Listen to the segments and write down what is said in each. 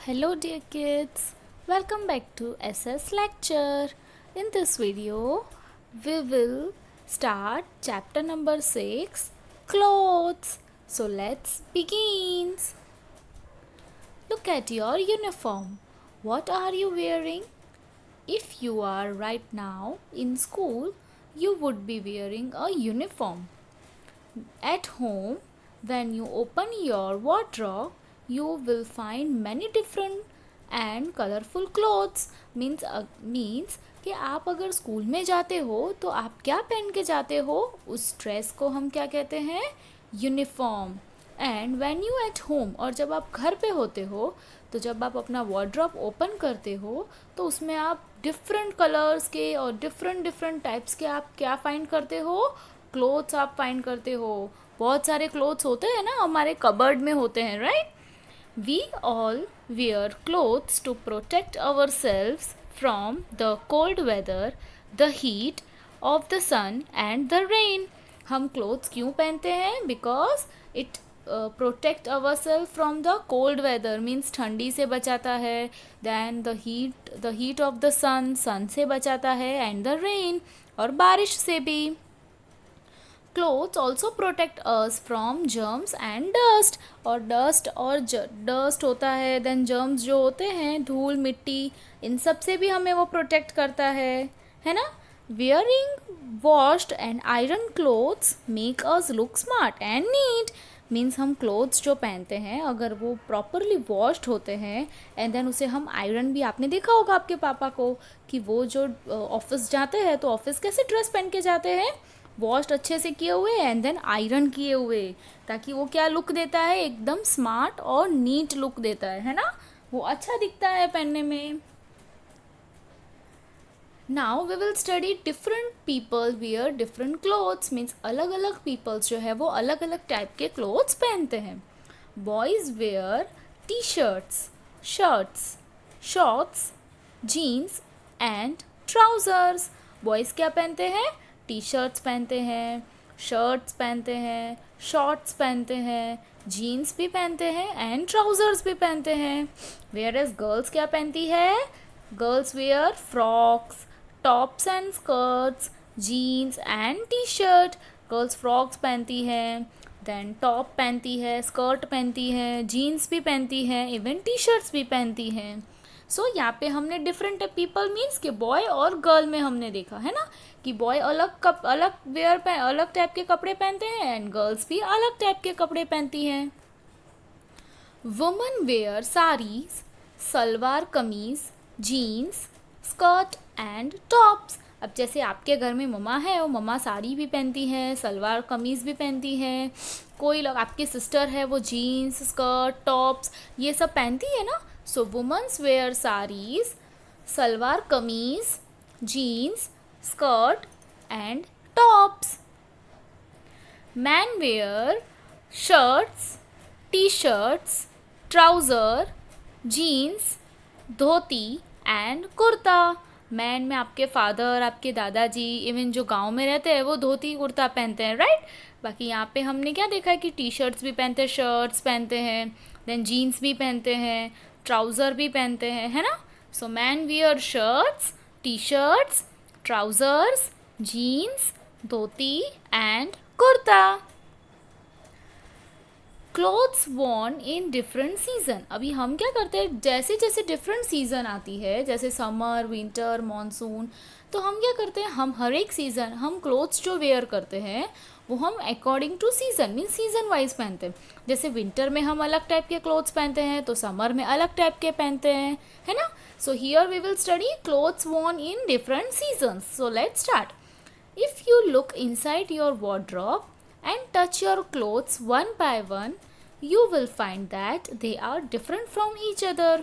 Hello dear kids, welcome back to SS lecture. In this video, we will start chapter number 6, clothes. So let's begin. Look at your uniform. What are you wearing? If you are right now in school, you would be wearing a uniform. At home, when you open your wardrobe, you will find many different and colorful clothes. Means कि आप अगर school में जाते हो तो आप क्या पहन के जाते हो, उस ड्रेस को हम क्या कहते हैं, uniform. And when you at home, और जब आप घर पे होते हो तो जब आप अपना वार्डरोब ओपन करते हो तो उसमें आप डिफरेंट कलर्स के और डिफरेंट टाइप्स के आप क्या फाइंड करते हो, क्लोथ्स आप फाइंड करते हो. बहुत सारे क्लोथ्स होते हैं ना, हमारे कबर्ड में होते हैं, right. We all wear clothes to protect ourselves from the cold weather, the heat of the sun and the rain. हम क्लोथ्स क्यों पहनते हैं? Because it protect our self from the cold weather, means ठंडी से बचाता है. Then the heat of the sun से बचाता है. एंड द रेन, और बारिश से भी. Clothes also protect us from germs and dust. और डस्ट होता है, देन germs जो होते हैं, धूल मिट्टी, इन सब से भी हमें वो प्रोटेक्ट करता है ना. Wearing washed and iron clothes make us look smart and neat. Means हम क्लोथ्स जो पहनते हैं अगर वो प्रॉपरली वॉश्ड होते हैं एंड देन उसे हम आयरन भी, आपने देखा होगा आपके पापा को कि वो जो ऑफिस जाते हैं तो ऑफिस कैसे ड्रेस पहन के जाते हैं, वॉश्ड अच्छे से किए हुए एंड देन आयरन किए हुए, ताकि वो क्या लुक देता है, एकदम स्मार्ट और नीट लुक देता है ना. वो अच्छा दिखता है पहनने में. Now we will study different people wear different clothes. Means अलग अलग पीपल्स जो है वो अलग अलग टाइप के क्लोथ्स पहनते हैं. Boys wear T shirts, shirts, shorts, jeans and trousers. Boys क्या पहनते हैं? टी शर्ट्स पहनते हैं, शर्ट्स पहनते हैं, शॉर्ट्स पहनते हैं, जीन्स भी पहनते हैं एंड ट्राउज़र्स भी पहनते हैं. वेयर एज गर्ल्स क्या पहनती है? Girls wear frocks, tops and skirts, jeans and T shirt. Girls frocks पहनती हैं, देन टॉप पहनती है, स्कर्ट पहनती है, जीन्स भी पहनती हैं, इवन टी शर्ट्स भी पहनती हैं. सो यहाँ पे हमने डिफरेंट पीपल मीन्स कि बॉय और गर्ल में हमने देखा है ना कि बॉय अलग टाइप के कपड़े पहनते हैं एंड गर्ल्स भी अलग टाइप के कपड़े पहनती हैं. Women where saris, salwar kameez, jeans, skirt and tops. अब जैसे आपके घर में मम्मा है, वो मम्मा साड़ी भी पहनती हैं, सलवार कमीज़ भी पहनती हैं. कोई लोग, आपकी सिस्टर है, वो जीन्स, स्कर्ट, टॉप्स ये सब पहनती है ना. So womens wear saris, salwar kameez, jeans, skirt and tops. Man wear shirts, T shirts, trouser, jeans, dhoti and kurta. Man में आपके फादर, आपके दादाजी, इवन जो गांव में रहते हैं वो धोती कुर्ता पहनते हैं, राइट. बाकी यहाँ पे हमने क्या देखा है कि टी शर्ट्स भी पहनते हैं, शर्ट्स पहनते हैं, देन जीन्स भी पहनते हैं, ट्राउज़र भी पहनते हैं, है ना. So man wear shirts, T shirts, trousers, jeans, dhoti and kurta. Clothes worn in different season. अभी हम क्या करते हैं, जैसे जैसे डिफरेंट सीज़न आती है, जैसे समर, विंटर, मॉनसून, तो हम क्या करते हैं, हम हर एक सीज़न हम क्लोथ्स जो वेयर करते हैं वो हम according to season means season wise पहनते हैं. जैसे विंटर में हम अलग टाइप के क्लोथ्स पहनते हैं तो समर में अलग टाइप के पहनते हैं, है ना. So here we will study clothes worn in different seasons. So let's start. If you look inside your wardrobe and touch your clothes one by one, you will find that they are different from each other.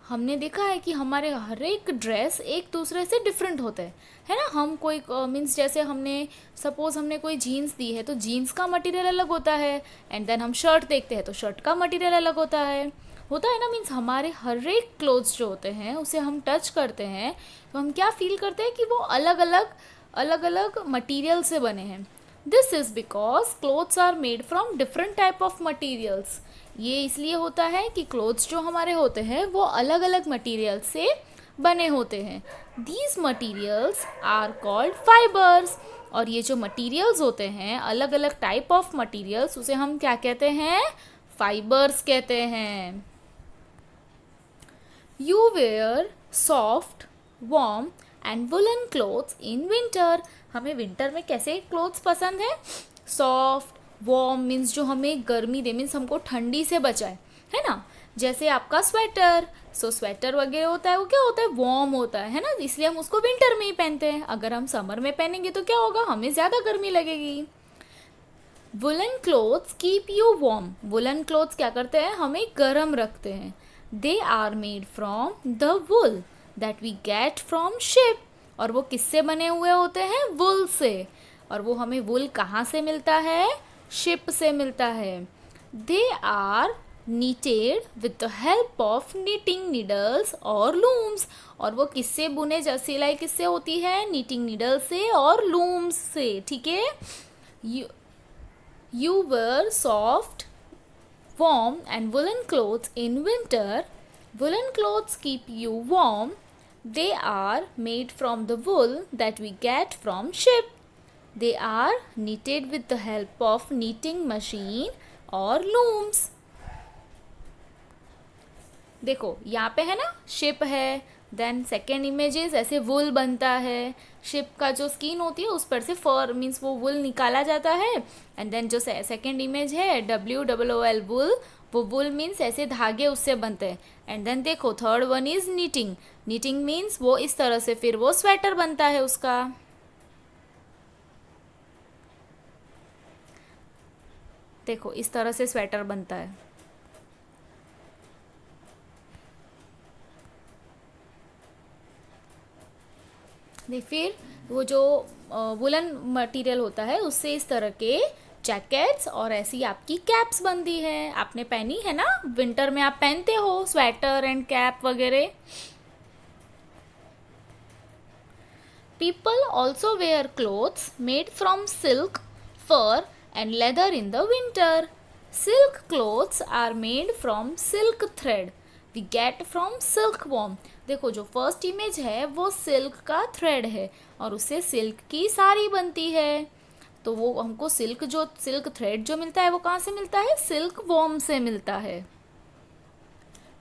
हमने देखा है कि हमारे हर एक dress एक दूसरे से different होते हैं, है ना. हम कोई मीन्स जैसे हमने सपोज़ हमने कोई जीन्स दी है तो जीन्स का मटेरियल अलग होता है एंड देन हम शर्ट देखते हैं तो शर्ट का मटेरियल अलग होता है ना. मीन्स हमारे हर एक क्लोथ्स जो होते हैं उसे हम टच करते हैं तो हम क्या फील करते हैं कि वो अलग अलग मटेरियल से बने हैं. This is because clothes are made from different type of materials. ये इसलिए होता है कि क्लोथ्स जो हमारे होते हैं वो अलग अलग मटीरियल से बने होते हैं. These materials are called fibres. और ये जो मटीरियल्स होते हैं, अलग अलग टाइप ऑफ मटीरियल्स, उसे हम क्या कहते हैं? फाइबर्स कहते हैं. You wear soft, warm and woollen clothes in winter. हमें विंटर में कैसे क्लोथ्स पसंद है? सॉफ्ट, वार्म मीन्स जो हमें गर्मी दे, मीन्स हमको ठंडी से बचाए, है ना. जैसे आपका स्वेटर, सो स्वेटर वगैरह होता है, वो क्या होता है? वार्म होता है ना, इसलिए हम उसको विंटर में ही पहनते हैं. अगर हम समर में पहनेंगे तो क्या होगा? हमें ज़्यादा गर्मी लगेगी. Woollen clothes keep you warm. Woollen clothes क्या करते हैं? हमें गर्म रखते हैं. They are made from the wool that we get from sheep. और वो किससे बने हुए होते हैं? वुल से. और वो हमें वुल कहाँ से मिलता है? शिप से मिलता है. They are knitted with the help of knitting needles और लूम्स. और वो किससे बुने सिलाई किससे होती है? नीटिंग नीडल से और लूम्स से. ठीक है. You wear soft, warm and woolen clothes in winter. Woolen clothes keep you warm. They are made from the wool that we get from ship. They are knitted with the help of knitting machine or looms. देखो यहाँ पे है ना, ship है. Then second images ऐसे वुल बनता है. Ship का जो स्किन होती है उस पर से फर मीन्स वो वुल निकाला जाता है. एंड देन जो सेकेंड इमेज है WOOL वुल, वो वुल मीन्स ऐसे धागे उससे बनते हैं. एंड देन देखो third one is knitting. Knitting means वो इस तरह से फिर वो स्वेटर बनता है उसका. देखो इस तरह से स्वेटर बनता है. फिर वो जो वुलन मटेरियल होता है उससे इस तरह के जैकेट्स और ऐसी आपकी कैप्स बनती है. आपने पहनी है ना, विंटर में आप पहनते हो स्वेटर एंड कैप वगैरह. People also wear clothes made from silk, fur and leather in the winter. Silk clothes are made from silk thread we get from silk worm. देखो जो फर्स्ट इमेज है वो silk का thread है और उससे silk की साड़ी बनती है. तो वो हमको सिल्क थ्रेड जो मिलता है वो कहाँ से मिलता है? सिल्क वॉर्म से मिलता है.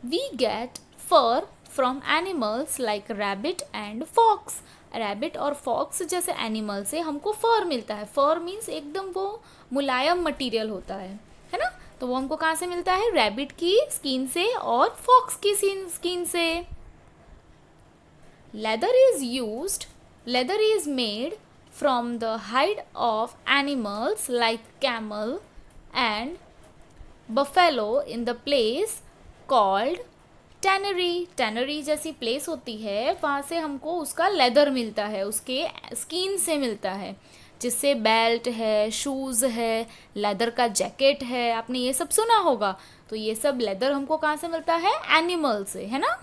We get fur from animals like rabbit and fox. Rabbit और फॉक्स जैसे एनिमल से हमको फर मिलता है. फर मीन्स एकदम वो मुलायम मटीरियल होता है ना. तो वो हमको कहाँ से मिलता है? रैबिट की स्किन से और फॉक्स की स्किन से. Leather is made from the hide of animals like camel and buffalo in the place called tannery. tannery जैसी प्लेस होती है, वहाँ से हमको उसका लेदर मिलता है, उसके स्किन से मिलता है, जिससे बेल्ट है, शूज़ है, लेदर का जैकेट है. आपने ये सब सुना होगा. तो ये सब लेदर हमको कहाँ से मिलता है? एनिमल से, है ना.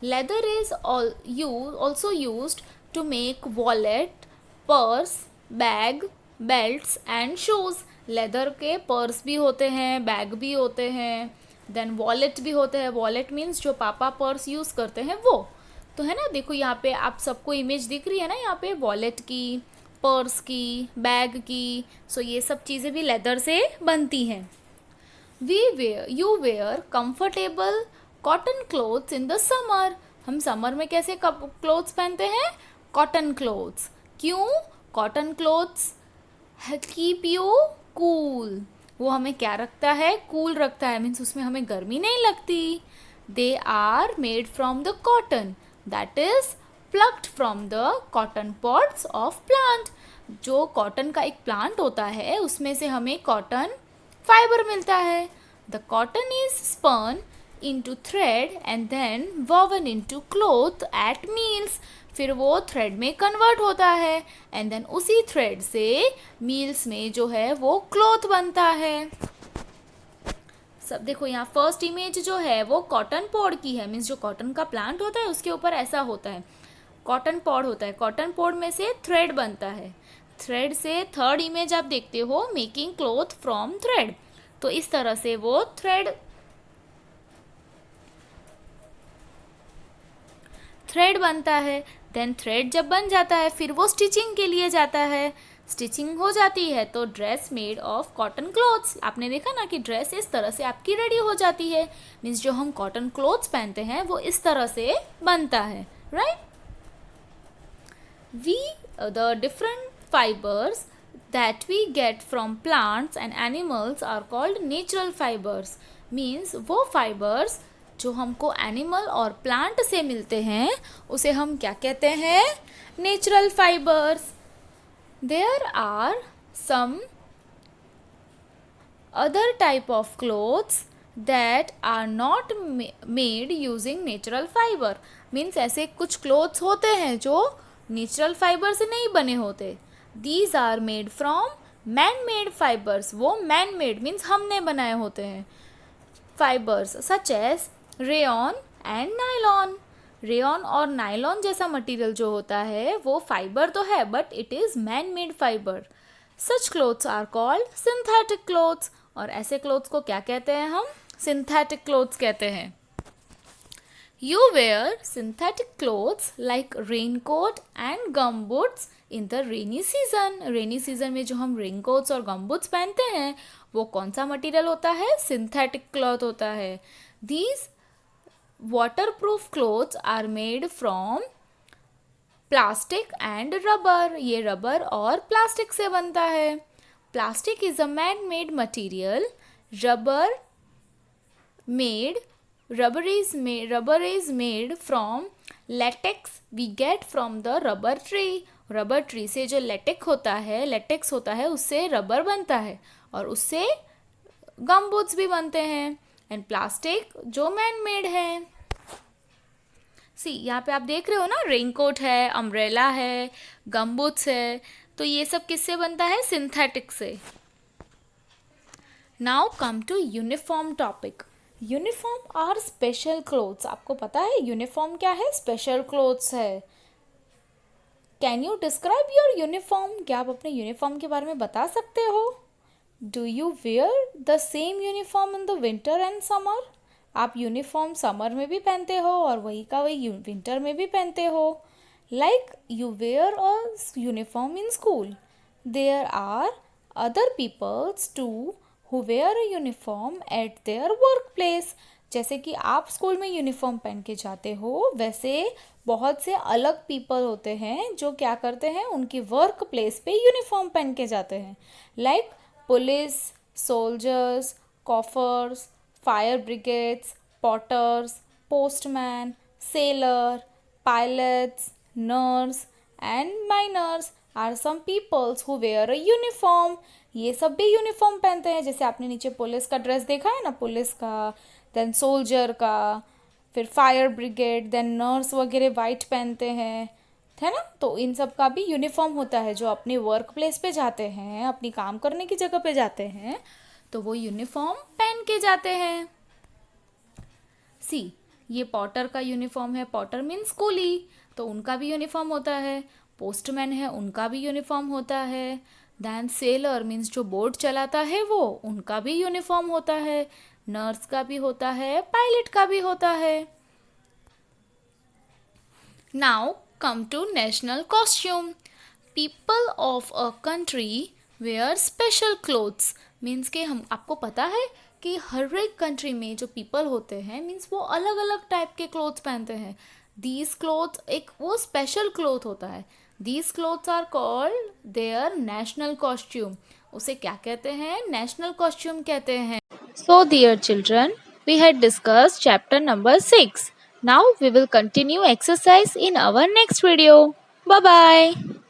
Leather is also used to make wallet, purse, bag, belts and shoes. Leather के पर्स भी होते हैं, बैग भी होते हैं, देन वॉलेट भी होते हैं. वॉलेट मीन्स जो पापा पर्स यूज़ करते हैं वो. तो है ना, देखो यहाँ पे आप सबको इमेज दिख रही है ना, यहाँ पे वॉलेट की, पर्स की, बैग की. सो ये सब चीज़ें भी लेदर से बनती हैं. You wear comfortable cotton clothes in the summer. हम समर में कैसे क्लोथ्स पहनते हैं? Cotton clothes. क्यों? Cotton clothes keep you cool. वो हमें क्या रखता है? कूल रखता है. मीन्स उसमें हमें गर्मी नहीं लगती. They are made from the cotton that is plucked from the cotton pods of plant. जो कॉटन का एक प्लांट होता है उसमें से हमें कॉटन फाइबर मिलता है. The cotton is spun into thread and then woven into cloth at meals. फिर वो थ्रेड में कन्वर्ट होता है एंड देन उसी थ्रेड से मील्स में जो है वो क्लॉथ बनता है. सब देखो यहाँ फर्स्ट इमेज जो है वो कॉटन पॉड की है, मीन्स जो कॉटन का प्लांट होता है उसके ऊपर ऐसा होता है, कॉटन पॉड होता है, कॉटन पॉड में से थ्रेड बनता है, थ्रेड से थर्ड इमेज आप देखते हो मेकिंग क्लॉथ फ्रॉम थ्रेड, तो इस तरह से वो थ्रेड बनता है। देन थ्रेड जब बन जाता है फिर वो स्टिचिंग के लिए जाता है, स्टिचिंग हो जाती है तो dress made of cotton clothes, आपने देखा ना कि ड्रेस इस तरह से आपकी रेडी हो जाती है, मीन्स जो हम कॉटन क्लॉथ्स पहनते हैं वो इस तरह से बनता है, right. We the different fibers that we get from plants and animals are called natural fibers, means वो fibers जो हमको एनिमल और प्लांट से मिलते हैं उसे हम क्या कहते हैं, natural fibres. There are some other type of clothes that are not made using natural fiber, means ऐसे कुछ clothes होते हैं जो नेचुरल फाइबर से नहीं बने होते। These are made from man made fibres, वो मैन मेड मीन्स हमने बनाए होते हैं fibres such as rayon and nylon. Rayon और नायलॉन जैसा मटेरियल जो होता है वो फाइबर तो है but it is man made fibre. Such clothes are called synthetic clothes, और ऐसे क्लोथ्स को क्या कहते हैं हम, सिंथेटिक क्लोथ्स कहते हैं। You wear synthetic clothes like raincoat and gumboots in the rainy season. Rainy season में जो हम रेनकोट्स और गम्बूट्स पहनते हैं वो कौन सा मटेरियल होता है, सिंथेटिक क्लॉथ होता है। These waterproof clothes are made from plastic and rubber, ये रबर और प्लास्टिक से बनता है। Plastic is a man made material, rubber is made from latex we get from the rubber tree। Rubber tree से जो latex होता है उससे रबर बनता है और उससे गमबूट्स भी बनते हैं। एंड प्लास्टिक जो मैन मेड है। सी यहाँ पे आप देख रहे हो ना, रेनकोट है, अम्ब्रेला है, गमबूट्स है, तो ये सब किससे बनता है, सिंथेटिक से। Now come to uniform topic. Uniform are special clothes, आपको पता है यूनिफॉर्म क्या है, स्पेशल क्लोथ्स है। Can you describe your uniform, क्या आप अपने यूनिफॉर्म के बारे में बता सकते हो। Do you wear the same uniform in the winter and summer, आप यूनिफॉर्म समर में भी पहनते हो और वही का वही विंटर में भी पहनते हो। Like you wear a uniform in school, there are other peoples too who wear a uniform at their workplace, जैसे कि आप स्कूल में यूनिफॉर्म पहन के जाते हो वैसे बहुत से अलग पीपल होते हैं जो क्या करते हैं, उनकी वर्क प्लेस पे यूनिफॉर्म पहन के जाते हैं। Like police, soldiers, coffers, fire brigades, potters, postman, sailor, pilots, nurse and miners are some peoples who wear a uniform. ये सब भी यूनिफॉर्म पहनते हैं, जैसे आपने नीचे पुलिस का ड्रेस देखा है ना, पुलिस का, देन सोल्जर का, फिर फायर ब्रिगेड, देन नर्स वगैरह वाइट पहनते हैं, है ना। तो इन सब का भी यूनिफॉर्म होता है, जो अपने वर्क प्लेस पे जाते हैं, अपनी काम करने की जगह पे जाते हैं तो वो यूनिफॉर्म पहन के जाते हैं। सी ये पॉटर का यूनिफॉर्म है, पॉटर मीन्स कूली, तो उनका भी यूनिफॉर्म होता है। पोस्टमैन है, उनका भी यूनिफॉर्म होता है। दैन सेलर मीन्स जो बोट चलाता है वो, उनका भी यूनिफॉर्म होता है। नर्स का भी होता है, पायलट का भी होता है। Now come to national costume. People of a country wear special clothes, means के हम, आपको पता है कि हर एक कंट्री में जो पीपल होते हैं मीन्स वो अलग अलग टाइप के क्लोथ्स पहनते हैं। दीज क्लोथ्स एक वो स्पेशल क्लोथ होता है। These clothes are called their national costume. उसे क्या कहते हैं, नेशनल कॉस्ट्यूम कहते हैं। So dear children, we had discussed chapter number 6. Now we will continue exercise in our next video. Bye bye.